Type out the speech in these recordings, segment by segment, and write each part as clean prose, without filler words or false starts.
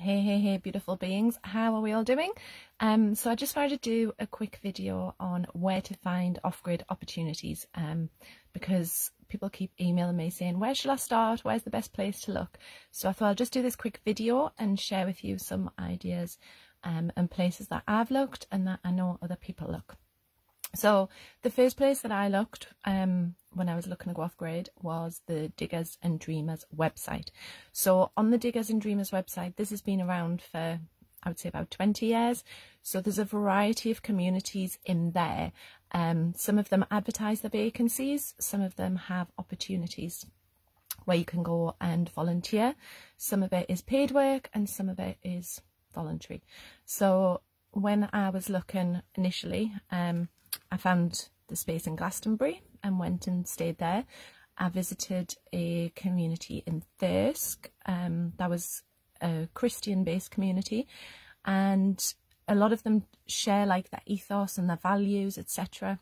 Hey, beautiful beings. How are we all doing? So I just wanted to do a quick video on where to find off-grid opportunities because people keep emailing me saying, where should I start? Where's the best place to look? So I thought I'll just do this quick video and share with you some ideas and places that I've looked and that I know other people look. So the first place that I looked when I was looking to go off-grid was the Diggers and Dreamers website. So on the Diggers and Dreamers website, this has been around for, I would say, about 20 years. So there's a variety of communities in there. Some of them advertise their vacancies. Some of them have opportunities where you can go and volunteer. Some of it is paid work and some of it is voluntary. So when I was looking initially, I found the space in Glastonbury and went and stayed there. I visited a community in Thirsk. That was a Christian-based community, and a lot of them share like their ethos and their values, etc.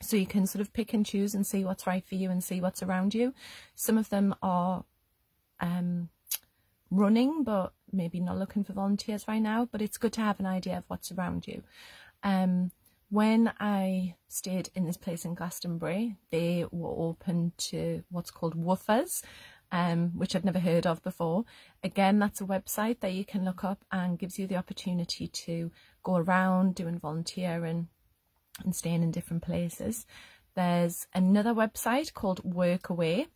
So you can sort of pick and choose and see what's right for you and see what's around you. Some of them are running, but maybe not looking for volunteers right now, but it's good to have an idea of what's around you. When I stayed in this place in Glastonbury, they were open to what's called woofers, which I'd never heard of before. Again, that's a website that you can look up and gives you the opportunity to go around doing volunteering and staying in different places. There's another website called Workaway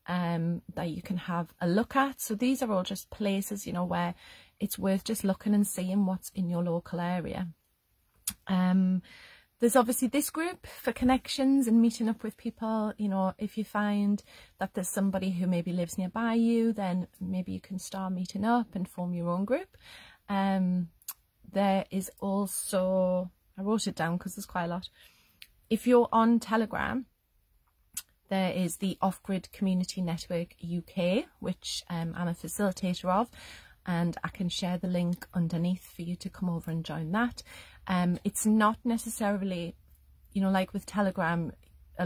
that you can have a look at. So these are all just places, you know, where it's worth just looking and seeing what's in your local area. There's obviously this group for connections and meeting up with people. You know, if you find that there's somebody who maybe lives nearby you, then maybe you can start meeting up and form your own group. There is also, I wrote it down because there's quite a lot. If you're on Telegram, there is the Off-Grid Community Network UK, which I'm a facilitator of, and I can share the link underneath for you to come over and join that. It's not necessarily, you know, like with Telegram,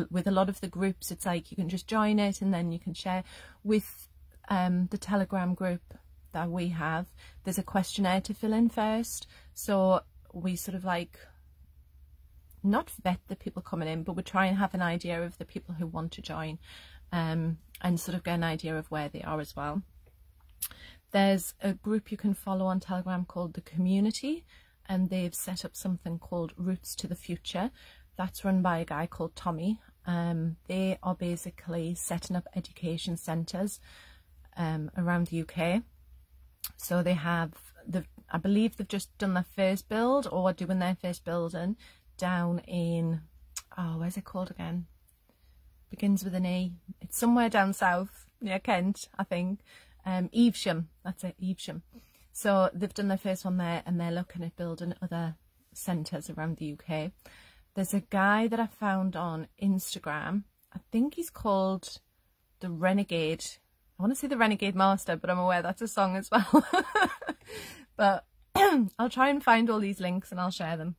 with a lot of the groups, it's like you can just join it and then you can share. With the Telegram group that we have, there's a questionnaire to fill in first. So we sort of like, not vet the people coming in, but we try and have an idea of the people who want to join and sort of get an idea of where they are as well. There's a group you can follow on Telegram called The Community, and they've set up something called Roots to the Future. That's run by a guy called Tommy. They are basically setting up education centres around the UK. So they have, I believe they've just done their first build or doing their first building down in, oh, where's it called again? Begins with an E. It's somewhere down south near Kent, I think. Evesham, that's it, Evesham. So they've done their first one there and they're looking at building other centres around the UK. There's a guy that I found on Instagram. I think he's called the Renegade. I want to say the Renegade Master, but I'm aware that's a song as well. But I'll try and find all these links and I'll share them.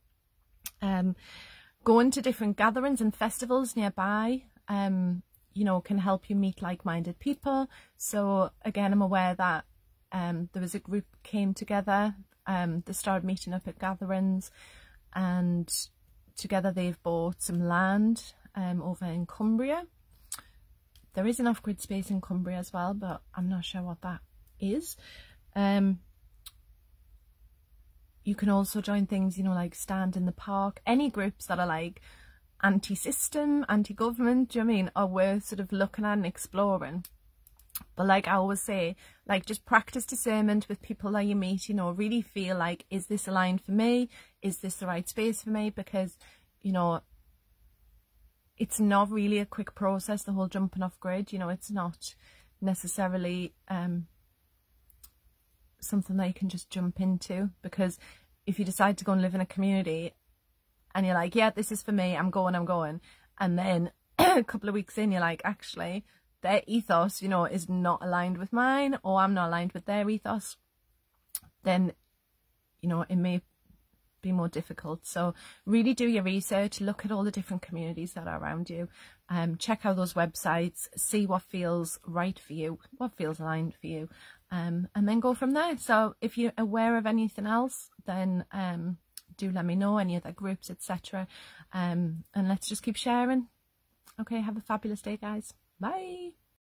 Going to different gatherings and festivals nearby, you know, can help you meet like-minded people. So again, I'm aware that there was a group came together, they started meeting up at gatherings, and together they've bought some land over in Cumbria. There is an off-grid space in Cumbria as well, but I'm not sure what that is. You can also join things, you know, like Stand in the Park. Any groups that are like anti-system, anti-government, do you know what I mean, are worth sort of looking at and exploring. But like I always say, like just practice discernment with people that you meet, you know, really feel like, is this aligned for me? Is this the right space for me? Because, you know, it's not really a quick process, the whole jumping off grid, you know, it's not necessarily something that you can just jump into, because if you decide to go and live in a community and you're like, yeah, this is for me, I'm going, and then a couple of weeks in, you're like, actually, their ethos, you know, is not aligned with mine, or I'm not aligned with their ethos, then, you know, it may be more difficult. So really do your research, look at all the different communities that are around you, check out those websites, see what feels right for you, what feels aligned for you, and then go from there. So if you're aware of anything else, then do let me know, any other groups, etc. And let's just keep sharing. Okay, have a fabulous day, guys. Bye.